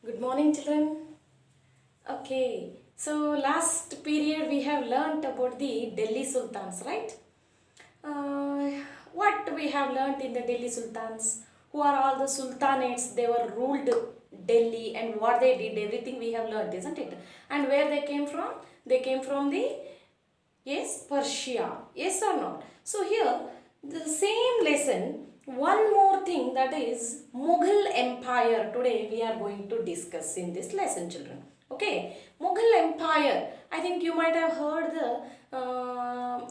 Good morning, children. Okay, so last period we have learnt about the Delhi Sultans, right? What we have learnt in the Delhi Sultans? Who are all the sultanates? They were ruled Delhi and what they did, everything we have learnt, isn't it? And where they came from? They came from the, yes, Persia. Yes or not? So here, the same lesson, one more thing, that is Mughal Empire. Today we are going to discuss in this lesson, children. Okay, Mughal Empire. I think you might have heard the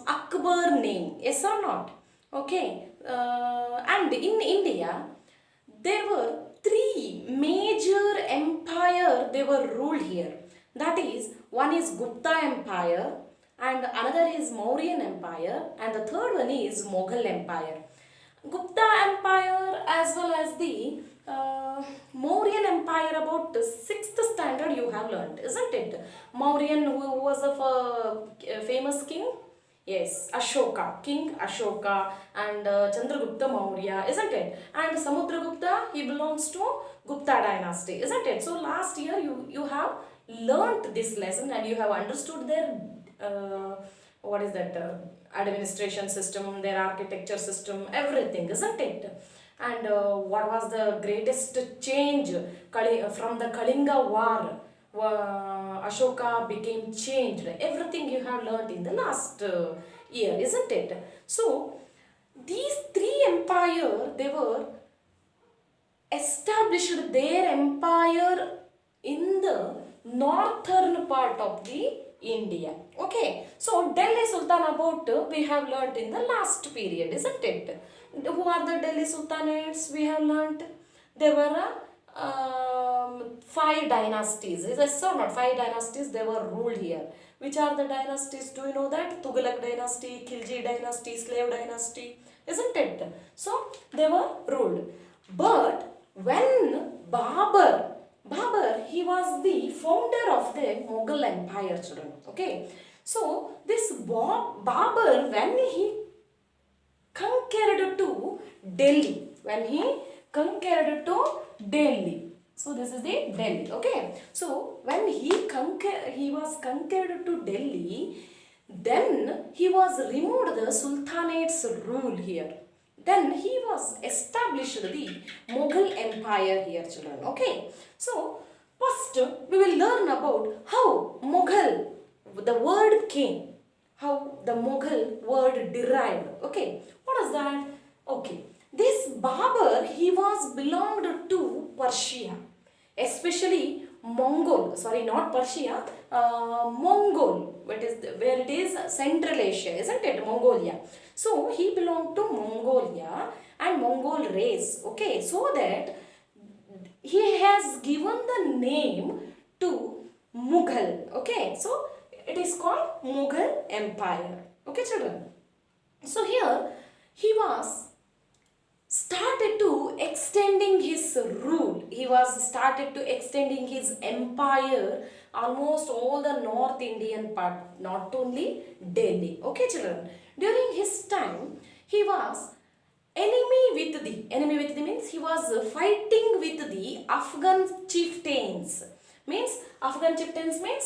Akbar name. Yes or not? Okay, and in India, there were three major empire they were ruled here. That is, one is Gupta Empire, and another is Mauryan Empire, and the third one is Mughal Empire. Gupta Empire as well as the Mauryan Empire, about the 6th standard you have learned, isn't it? Mauryan, who was a famous king? Yes, Ashoka, King Ashoka, and Chandragupta Maurya, isn't it? And Samudragupta, he belongs to Gupta dynasty, isn't it? So last year you have learnt this lesson and you have understood their what is that administration system, their architecture system, everything, isn't it? And what was the greatest change from the Kalinga war? Ashoka became changed. Everything you have learned in the last year, isn't it? So these three empire, they were established their empire in the northern part of the India. Okay, so Delhi Sultan about we have learnt in the last period, isn't it? Who are the Delhi Sultanates we have learnt? There were five dynasties. Yes or not? Five dynasties they were ruled here. Which are the dynasties? Do you know that? Tughlaq dynasty, Khilji dynasty, Slave dynasty, isn't it? So they were ruled. But when Babur, he was the founder of the Mughal Empire, children. Okay. So this Babur, when he conquered to Delhi, so this is the Delhi. Okay. So when he was conquered to Delhi, then he was removed the Sultanate's rule here. Then he was established the Mughal Empire here, children. Okay. So first we will learn about how Mughal, the word came, how the Mughal word derived. Okay. What is that? Okay. This Babur, he was belonged to Persia, especially Mongol. Sorry, not Persia. Mongol. Where it is Central Asia, isn't it? Mongolia. So he belonged to Mongolia and Mongol race. Okay, so that he has given the name to Mughal. Okay, so it is called Mughal Empire. Okay, children. So here he was started to extending his rule. He was started to extending his empire almost all the North Indian part, not only Delhi. Okay, children. During his time, he was enemy with the means he was fighting with the Afghan chieftains. Means Afghan chieftains means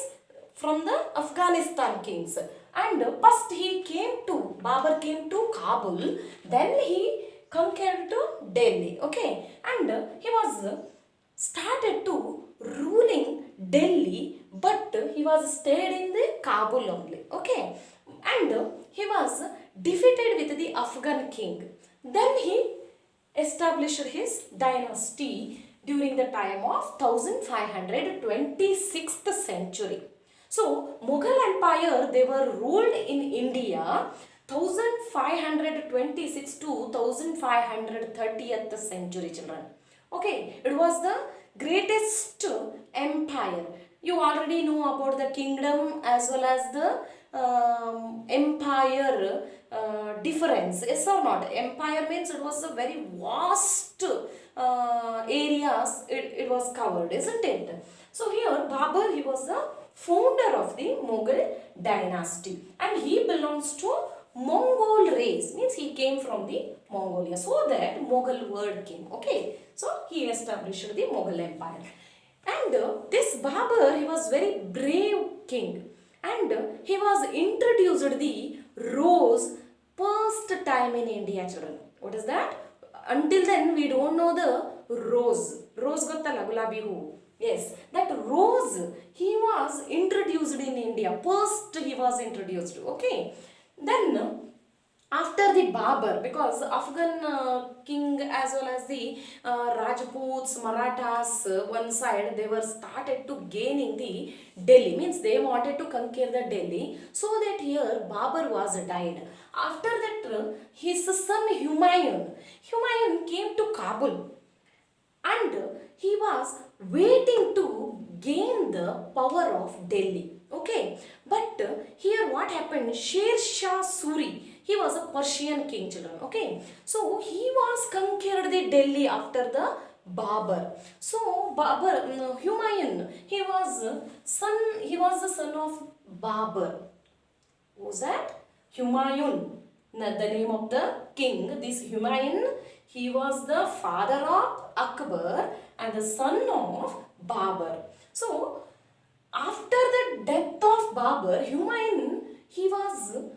from the Afghanistan kings. And first Babur came to Kabul, then he conquered to Delhi. Okay, and he was started to ruling Delhi, but he was stayed in the Kabul only. Okay, and he was defeated with the Afghan king. Then he established his dynasty during the time of 1526th century. So Mughal Empire, they were ruled in India 1526 to 1530th century, children. Okay, it was the greatest empire. You already know about the kingdom as well as the empire difference. Yes or not? Empire means it was a very vast areas it was covered, isn't it? So here Babur, he was the founder of the Mughal dynasty and he belongs to Mongol race, means he came from the Mongolia. So that Mughal word came. Okay. So he established the Mughal Empire. And this Babur, he was very brave king, and he was introduced the rose first time in India, children. What is that? Until then we don't know the rose. Rose gottalla, gulabi hoo. Yes, that rose he was introduced in India. First he was introduced. Okay. Then after the Babur, because Afghan king as well as the Rajputs, Marathas, one side, they were started to gaining the Delhi, means they wanted to conquer the Delhi, so that here Babur was died. After that, his son Humayun came to Kabul, and he was waiting to gain the power of Delhi. Okay, but here what happened? Sher Shah Suri, he was a Persian king, children. Okay, so he was conquered the Delhi after the Babur. So Babur, Humayun, he was the son of Babur. Who was that? Humayun, the name of the king. This Humayun, he was the father of Akbar and the son of Babur. So after the death of Babur, Humayun, he wanted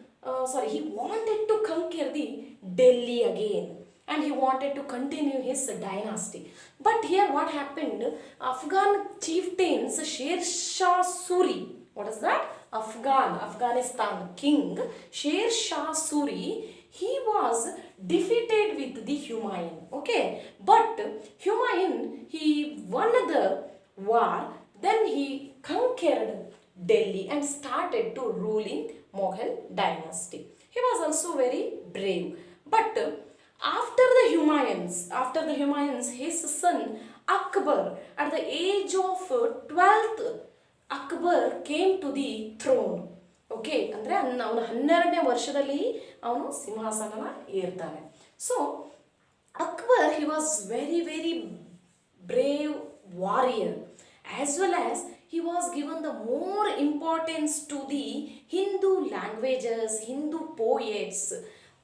to conquer the Delhi again, and he wanted to continue his dynasty. But here what happened? Afghan chieftains Sher Shah Suri, what is that? Afghanistan king Sher Shah Suri, he was defeated with the Humayun. Okay, but Humayun, he won the war, then he conquered Delhi and started to rule in Mughal dynasty. He was also very brave. But after the Humayuns, his son Akbar, at the age of 12th, Akbar came to the throne. Okay ಅಂದರೆ ಅವನು 12ನೇ ವರ್ಷದಲ್ಲಿ ಅವನು ಸಿಂಹಾಸನನ ಏರ್ತಾನೆ. So Akbar, he was very brave warrior, as well as he was given the more importance to the Hindu languages, Hindu poets.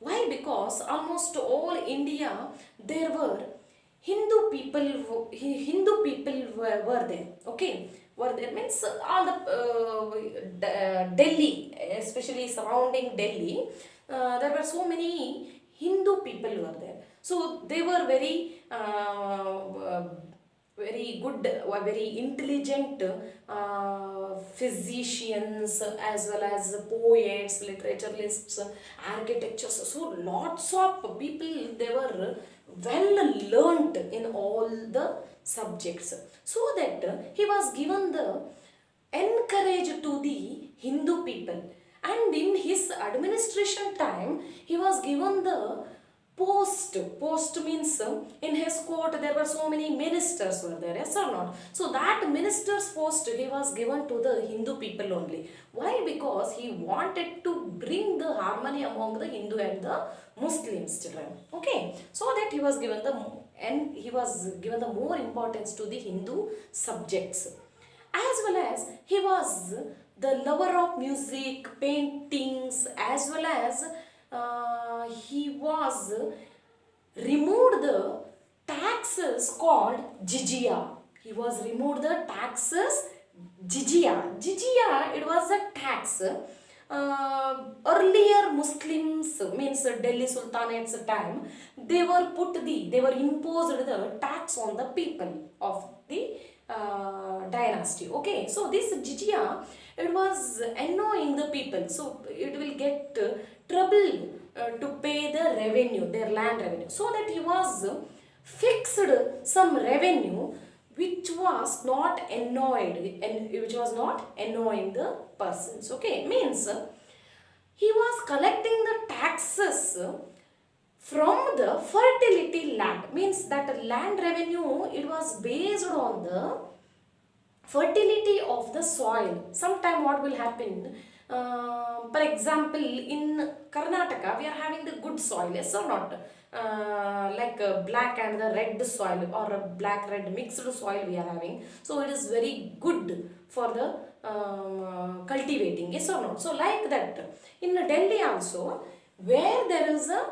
Why? Because almost all India there were Hindu people were there. Okay, were there means all the Delhi, especially surrounding Delhi, there were so many Hindu people were there. So they were very good, very intelligent physicians, as well as poets, literaturalists, architects. So lots of people, they were well learnt in all the subjects, so that he was given the encourage to the Hindu people. And in his administration time, he was given the post means in his court there were so many ministers were there, yes or not? So that minister's post he was given to the Hindu people only. Why? Because he wanted to bring the harmony among the Hindu and the Muslims, children. Okay, so that he was given the more importance to the Hindu subjects, as well as he was the lover of music, paintings, as well as he was removed the taxes called jizya. He was removed the taxes jizya. Jizya, it was a tax. Earlier Muslims, means Delhi Sultanate's time, they were imposed the tax on the people of the dynasty. Okay, so this jizya, it was annoying the people, so it will get trouble to pay the revenue, their land revenue, so that he was fixed some revenue which was not annoying the persons. Okay, means he was collecting the taxes from the fertility land, means that land revenue, it was based on the fertility of the soil. Sometime what will happen, for example, in Karnataka we are having the good soil, yes or not? Like black and the red soil, or a black red mixed soil we are having, so it is very good for the cultivating, yes or not? So like that in Delhi also, where there is a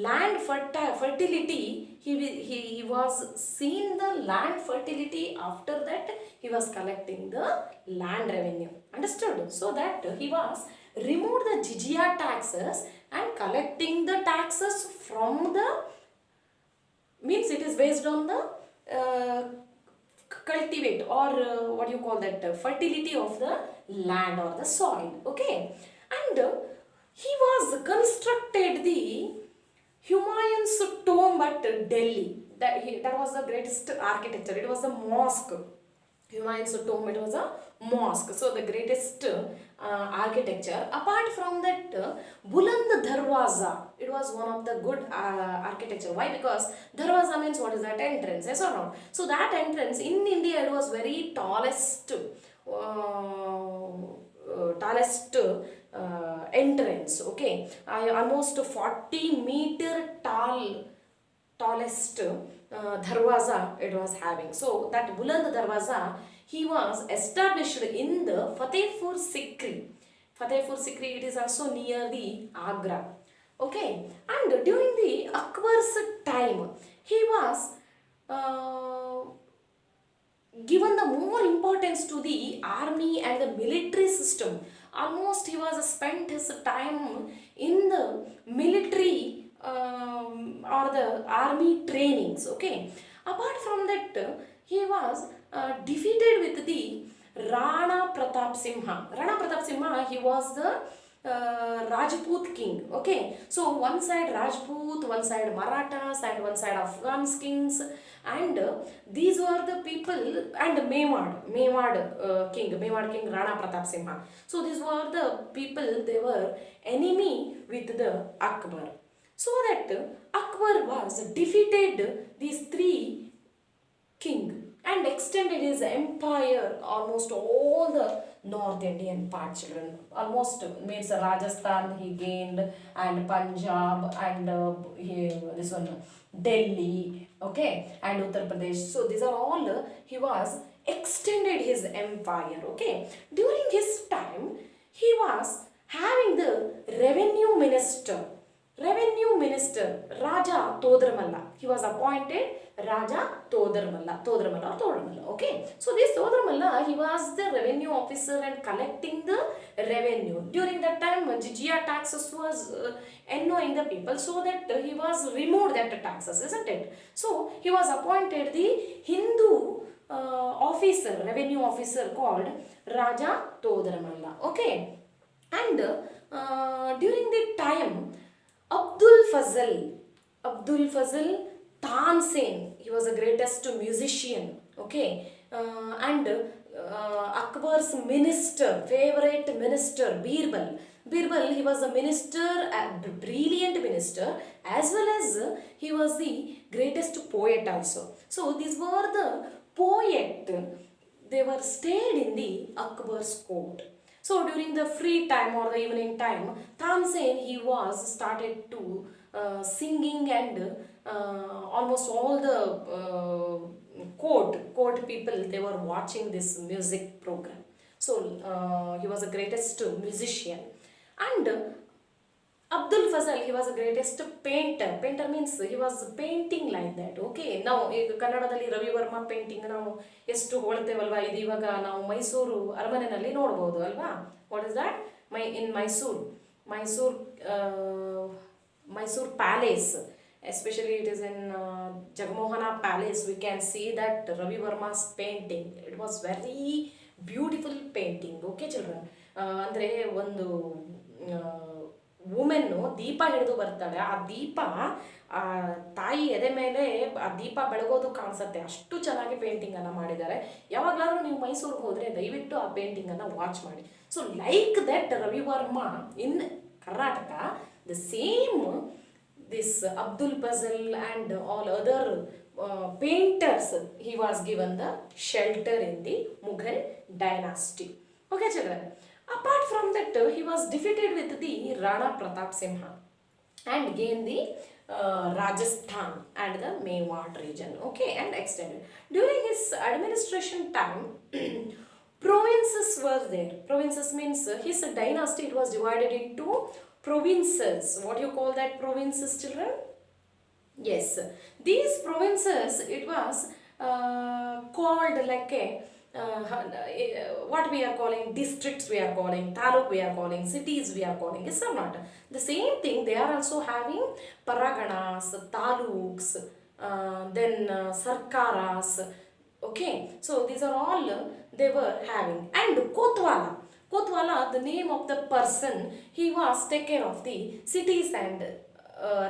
land fertility, he was seen the land fertility. After that he was collecting the land revenue, understood? So that he was removed the jizya taxes and collecting the taxes from the, means it is based on the cultivate or what you call that, fertility of the land or the soil, okay? And he was constructed the Humayun's tomb at Delhi. That was the greatest architecture. It was a mosque. Humayun's tomb, it was a mosque. So the greatest architecture. Apart from that, Buland Darwaza, it was one of the good architecture. Why? Because Darwaza means what is that? Entrance, yes or no? So that entrance in India, it was very tallest entrance, okay? Almost 40-meter tallest darwaza it was having. So that Buland Darwaza, he was established in the Fatehpur Sikri. Fatehpur Sikri, it is also near the Agra, okay? And during the Akbar's time, he was given the more importance to the army and the military system. Almost he was spent his time in the military or the army trainings, okay? Apart from that, he was defeated with the Rana Pratap Simha. Rana Pratap Simha, he was the Rajput king, okay? So one side Rajput, one side Marathas, and one side Afghan kings, and these were the people, and Mewad king Rana Pratap Simha. So these were the people, they were enemy with the Akbar. So that Akbar was defeated these three king and extended his empire almost all the North Indian part, children. Almost means Rajasthan he gained, and Punjab, and this one Delhi, okay, and Uttar Pradesh. So these are all he was extended his empire, okay. During his time, he was having the revenue minister Raja Todramalla. He was appointed Raja Todramalla, okay. So this Todramalla, he was the revenue officer and collecting the revenue. During that time, jizya taxes was annoying the people, so that he was removed that taxes, isn't it? So he was appointed the Hindu revenue officer called Raja Todramalla, okay. And during the time, Abdul Fazl Tansen, he was the greatest musician, okay, and Akbar's favorite minister, Birbal, he was a minister, a brilliant minister, as well as he was the greatest poet also. So these were the poet, they were stayed in the Akbar's court. So during the free time or the evening time, Tansen, he was started to singing, and almost all the court people, they were watching this music program. So he was the greatest musician. And Abdul Fazal, he was the greatest painter. Painter means he was painting like that. Okay. Now, Kannadadalli Ravi Verma painting ನಾವು ಎಷ್ಟು ಹೊಳ್ತೇವಲ್ವಾ, ಇದು ಇವಾಗ ನಾವು ಮೈಸೂರು ಅರಮನೆಯಲ್ಲಿ ನೋಡಬಹುದು ಅಲ್ವಾ? What is that? In Mysore Palace, especially it is in Jagmohana Palace, we can see that Ravi Verma's painting. It was very beautiful painting. Okay, children. ಅಂದರೆ ಒಂದು ವುಮೆನ್ನು ದೀಪ ಹಿಡಿದು ಬರ್ತಾಳೆ, ಆ ದೀಪ ತಾಯಿ ಎದೆ ಮೇಲೆ ಆ ದೀಪ ಬೆಳಗೋದು ಕಾಣಿಸುತ್ತೆ, ಅಷ್ಟು ಚೆನ್ನಾಗಿ ಪೇಂಟಿಂಗನ್ನು ಮಾಡಿದ್ದಾರೆ. ಯಾವಾಗಲಾದರೂ ನೀವು ಮೈಸೂರಿಗೆ ಹೋದರೆ ದಯವಿಟ್ಟು ಆ ಪೇಂಟಿಂಗನ್ನು ವಾಚ್ ಮಾಡಿ. So like that Ravi Varma in Karnataka, the same this Abdul Fazal and all other painters, he was given the shelter in the Mughal dynasty. Okay, children. Apart from that, he was defeated with the Rana Pratap Simha and gained the Rajasthan and the Mewad region, okay, and extended. During his administration time, provinces were there. Provinces means his dynasty, it was divided into provinces. What do you call that provinces, children? Yes, these provinces, it was called like a what we are calling districts, we are calling taluk, we are calling cities, we are calling. Yes or not? The same thing. They are also having paraganas, taluks, then sarkaras. Okay, so these are all they were having. And Kotwala. Kotwala, the name of the person, he was take care of the cities and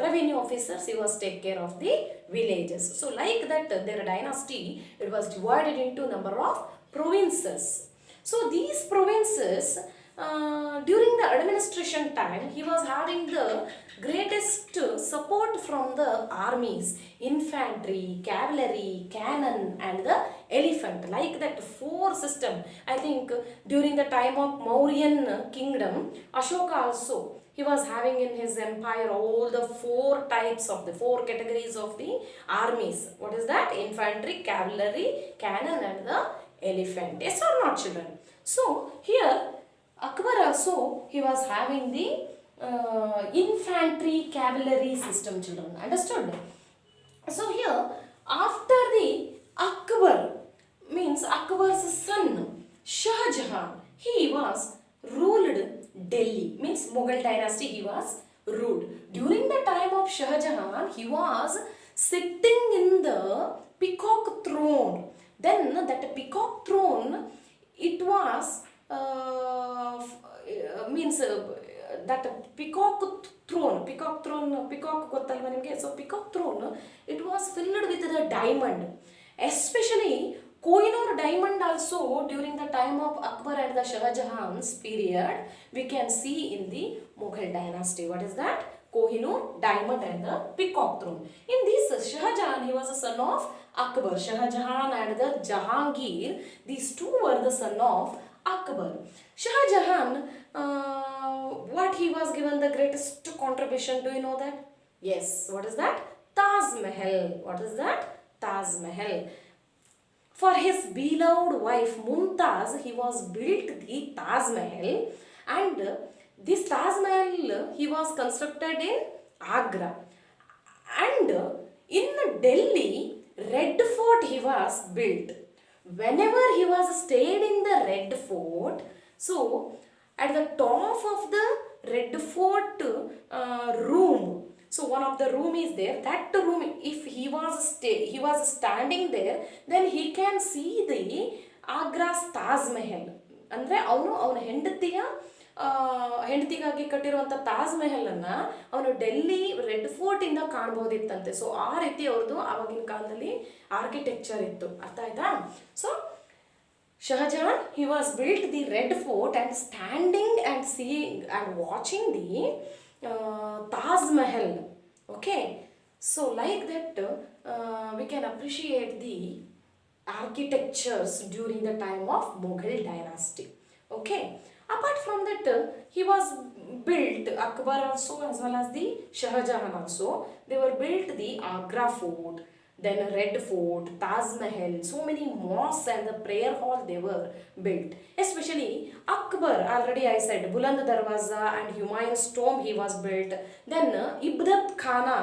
revenue officers, he was take care of the villages. So like that their dynasty, it was divided into number of provinces. So these provinces, during the administration time, he was having the greatest support from the armies, infantry, cavalry, cannon and the elephant. Like that four system. I think during the time of Mauryan kingdom, Ashoka also, he was having in his empire all the four types of the four categories of the armies. What is that? Infantry, cavalry, cannon and the elephant. Yes or not, children? So here Akbar also, he was having the infantry cavalry system, children. Understood? So here, after the Akbar, means Akbar's son, Shah Jahan, he was ruled Delhi, means Mughal dynasty he was ruled. During the time of Shah Jahan, he was sitting in the peacock throne. Then that peacock throne, it was means that peacock ಗೊತ್ತಲ್ವಾ ನಿಮಗೆ? So peacock throne, it was filled with the diamond, especially Kohinoor diamond also. During the time of Akbar and the Shah Jahan's period, we can see in the Mughal dynasty. What is that? Kohinoor diamond and the peacock throne. In this, Shah Jahan, he was a son of Akbar. Shah Jahan and the Jahangir, these two were the son of Akbar. Shah Jahan, what he was given the greatest contribution, do you know that? Yes, what is that? Taj Mahal. What is that? Taj Mahal. For his beloved wife Mumtaz, he was built the Taj Mahal, and this Taj Mahal he was constructed in Agra, and in Delhi Red Fort he was built. Whenever he was stayed in the Red Fort, so at the top of the Red Fort room, so one of the room is there. That room, if he was standing there, then he can see the Agra's Taj Mahal. ಅಂದರೆ ಅವನ ಹೆಂಡತಿಗಾಗಿ ಕಟ್ಟಿರುವಂಥ ತಾಜ್ ಮೆಹಲನ್ನು ಅವನು Delhi red ಫೋರ್ಟಿಂದ ಕಾಣ್ಬೋದಿತ್ತಂತೆ. So ಆ ರೀತಿ ಅವ್ರದ್ದು ಆವಾಗಿನ ಕಾಲದಲ್ಲಿ architecture ಇತ್ತು. ಅರ್ಥ ಆಯ್ತಾ? So Shah Jahan, he was built the Red Fort and standing and seeing and watching the Taj Mahal. Okay, so like that we can appreciate the architectures during the time of Mughal dynasty. Okay, apart from that he was built, Akbar also as well as the Shah Jahan also, they were built the Agra Fort, then Red Fort, Taj Mahal, so many mosques and the prayer hall they were built. Especially Akbar, already I said, Buland Darwaza and Humayun's tomb he was built. Then Ibdat Khana,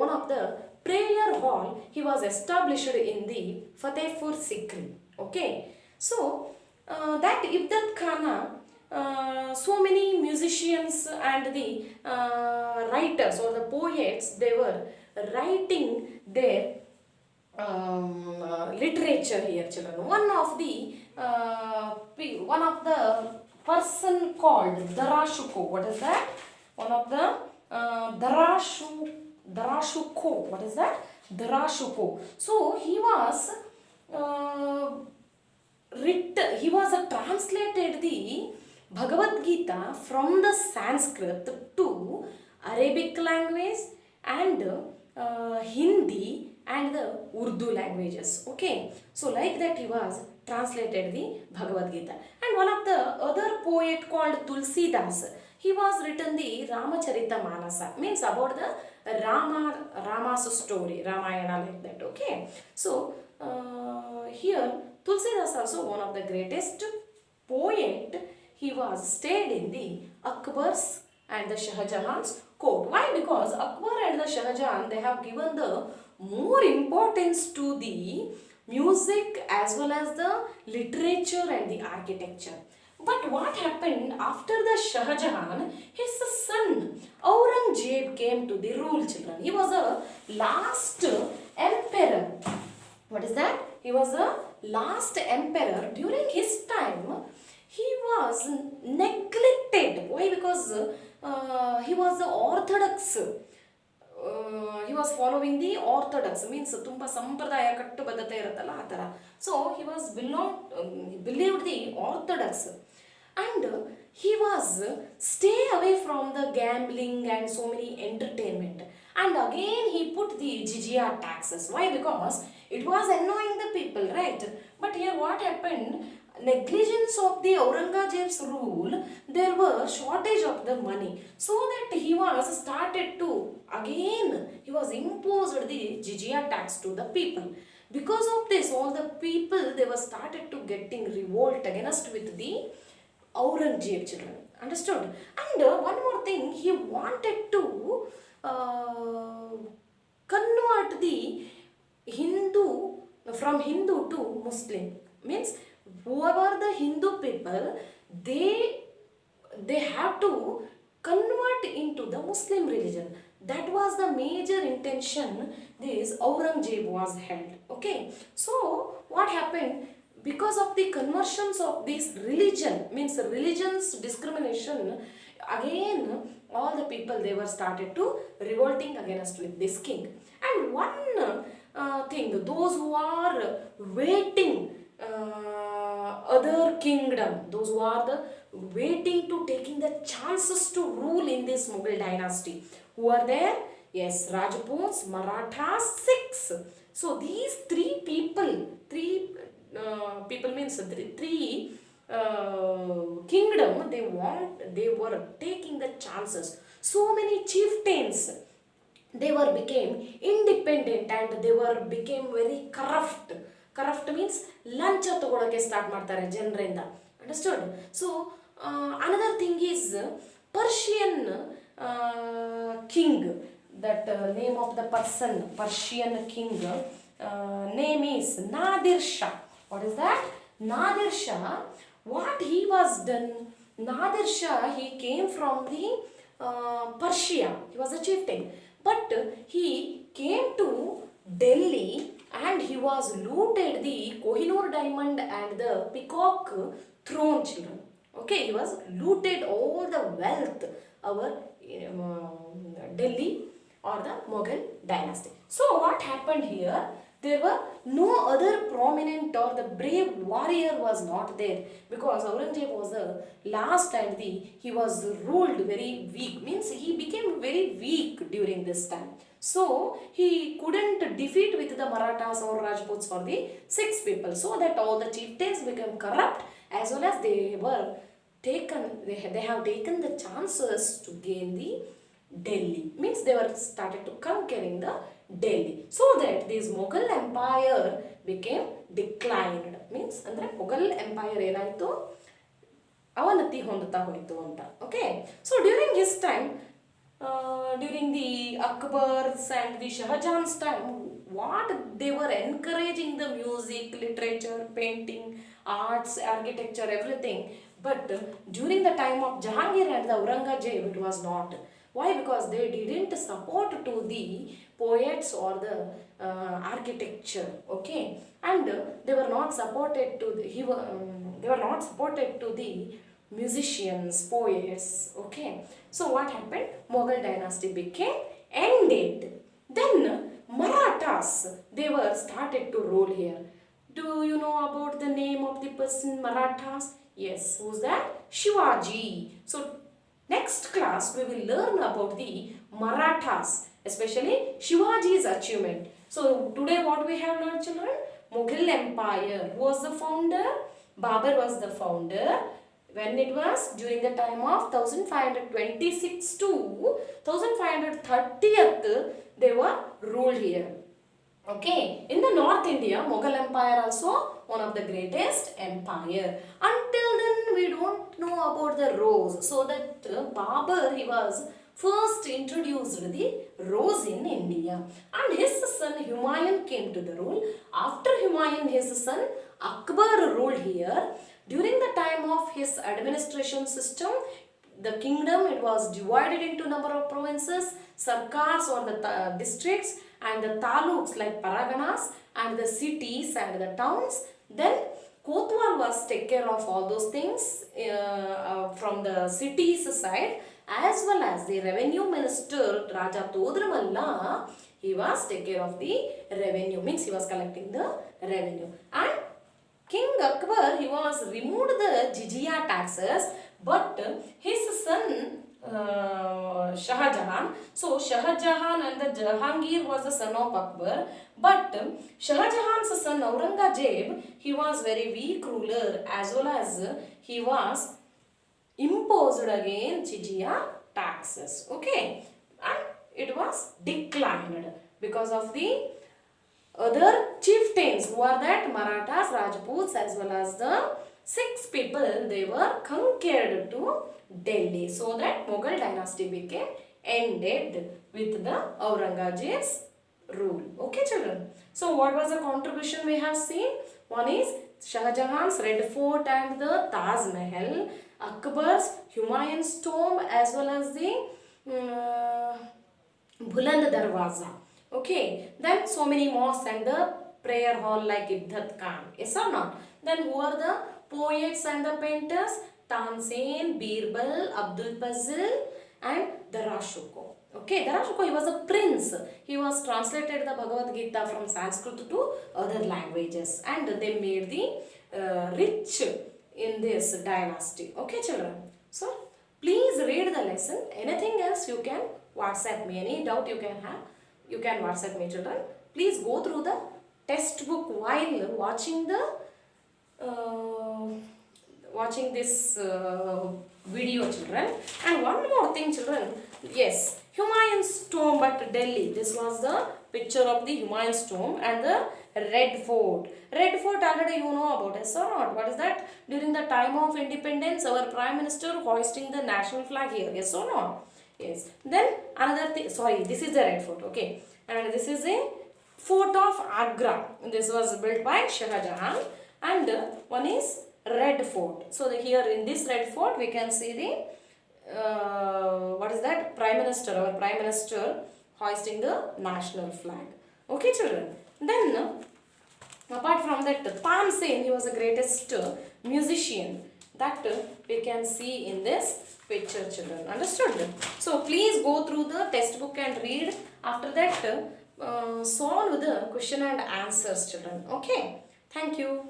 one of the prayer hall, he was established in the Fatehpur Sikri. Okay, so that Ibdat Khana, so many musicians and the writers or the poets, they were writing their literature here, children. One of the person called Darashuko. What is that? One of the Darashuko. What is that? Darashuko. So he was translated the Bhagavad Gita from the Sanskrit to Arabic language and Hindi and the Urdu languages. Okay, so like that he was translated the Bhagavad Gita. And one of the other poet called Tulsidas, he was written the Ramacharita Manasa, means about the Rama's story, Ramayana, like that. Okay, so here Tulsidas also one of the greatest poet. He was stayed in the Akbar's and the Shah Jahan's court. Why? Because Akbar and the Shah Jahan, they have given the more importance to the music as well as the literature and the architecture. But what happened after the Shah Jahan, his son Aurangzeb came to the rule, children. He was a last emperor. What is that? He was the last emperor. During his time, he was neglected. Why? Because he was the orthodox. He was following the orthodox, means ತುಂಬ ಸಂಪ್ರದಾಯ ಕಟ್ಟುಬದ್ಧತೆ ಇರುತ್ತಲ್ಲ ಆ ಥರ. So he was believed the orthodox, and he was stay away from the gambling and so many entertainment, and again he put the jizya taxes. Why? Because it was annoying the people, right? But here what happened, negligence of the Aurangzeb's rule, there were shortage of the money, so that he was started to again, he was imposed the jizya tax to the people. Because of this, all the people, they were started to getting revolt against with the Aurangzeb, children. Understood? And one more thing, he wanted to convert the Hindu from Hindu to Muslim. Means whoever the Hindu people, they have to convert into the Muslim religion. That was the major intention this Aurangzeb was held. Okay, so what happened, because of the conversions of this religion, means religion's discrimination, again all the people, they were started to revolting against with this king. And one thing, those who are waiting other kingdom, those who are the waiting to taking the chances to rule in this Mughal dynasty, who are there? Yes, Rajputs, Marathas, Sikhs. So these three people means three kingdom, they were taking the chances. So many chieftains, they were became independent, and they were became very corrupt. Corrupt means ಲಂಚ ತಗೊಳ್ಳೋಕೆ start ಮಾಡ್ತಾರೆ ಜನರಿಂದ. Understood? So another thing is Persian king, that name of the person, Persian king, name is Nadir Shah. What is that? Nadir Shah. What he was done? Nadir Shah, he came from the Persia. He was a chieftain, but he came to Delhi, and he was looted the Kohinoor diamond and the peacock throne, children. Okay, he was looted all the wealth our Delhi or the Mughal dynasty. So what happened here? There were no other prominent or the brave warrior was not there, because Aurangzeb was the last, and he was ruled very weak, means he became very weak during this time. So he couldn't defeat with the Marathas or Rajputs or the Sikhs people, so that all the chieftains became corrupt, as well as they were taken, they have taken the chances to gain the Delhi, means they were started to conquering the Delhi, so that this Mughal empire became declined. Means ಅಂದ್ರೆ Mughal empire ಏನಾಯಿತು, ಅವನತಿ ಹೊಂದುತ್ತಾ ಹೋಯಿತು ಅಂತ. Okay, so during his time, during the Akbar's and the Shah Jahan's time, what they were encouraging the music, literature, painting, arts, architecture, everything. But during the time of Jahangir and the Aurangzeb, it was not. Why? Because they didn't support to the poets or the architecture. Okay, and they were not supported to the they were not supported to the musicians, poets. Okay, so what happened? Mughal dynasty became ended. Then Marathas, they were started to rule here. Do you know about the name of the person Marathas? Yes, who's that? Shivaji. So next class we will learn about the Marathas, especially Shivaji's achievement. So today what we have learned, children? Mughal Empire. Who was the founder? Babur was the founder. When it was during the time of 1526 to 1530th, they were ruled here. Okay, in the North India, Mughal Empire also one of the greatest empire. Until then, we don't know about the rose. So that Babur, he was first introduced the rose in India. And his son Humayun came to the rule. After Humayun, his son Akbar ruled here. During the time of his administration system, the kingdom, it was divided into number of provinces, sarkars or the districts, and the taluks like paraganas, and the cities and the towns. Then Kotwal was take care of all those things from the cities side, as well as the revenue minister Raja Todramalla, he was take care of the revenue, means he was collecting the revenue. And King Akbar, he was removed the jizya taxes, but his son Shah Jahan. So Shah Jahan and the Jahangir was the son of Akbar, but Shah Jahan's son Aurangzeb, he was very weak ruler, as well as he was imposed again jizya taxes. Okay, and it was declined because of the other chieftains who are that Marathas, Rajputs, as well as the Sikhs people, they were conquered to Delhi, so that Mughal dynasty became ended with the Aurangzeb's rule. Okay children. So what was the contribution we have seen? One is Shah Jahan's Red Fort and the Taj Mahal, Akbar's Humayun's tomb, as well as the Buland Darwaza. Okay, then so many mosques and the prayer hall like Iddat Khan. Yes or not? Then who are the poets and the painters? Tansen, Birbal, Abdul Fazil, and Darashuko. Okay, Darashuko, he was a prince. He was translated the Bhagavad Gita from Sanskrit to other languages, and they made the rich in this dynasty. Okay, children. So please read the lesson. Anything else you can WhatsApp me. Any doubt you can have, you can WhatsApp me, children. Please go through the textbook while watching the watching this video, children. And one more thing, children. Yes, Humayun's tomb at Delhi. This was the picture of the Humayun's tomb and the Red Fort. Red Fort already you know about, yes or not? What is that? During the time of independence, our Prime Minister hoisting the national flag here, yes or not? Yes. Then another thing, sorry, this is the Red Fort, okay. And this is a fort of Agra. This was built by Shah Jahan. And one is Red Fort. So here in this Red Fort, we can see the, what is that? Prime Minister, our Prime Minister hoisting the national flag. Okay, children. Then, apart from that, Tansen, he was the greatest musician. That we can see in this picture, children. Understood? So, please go through the textbook and read. After that, solve the question and answers, children. Okay. Thank you.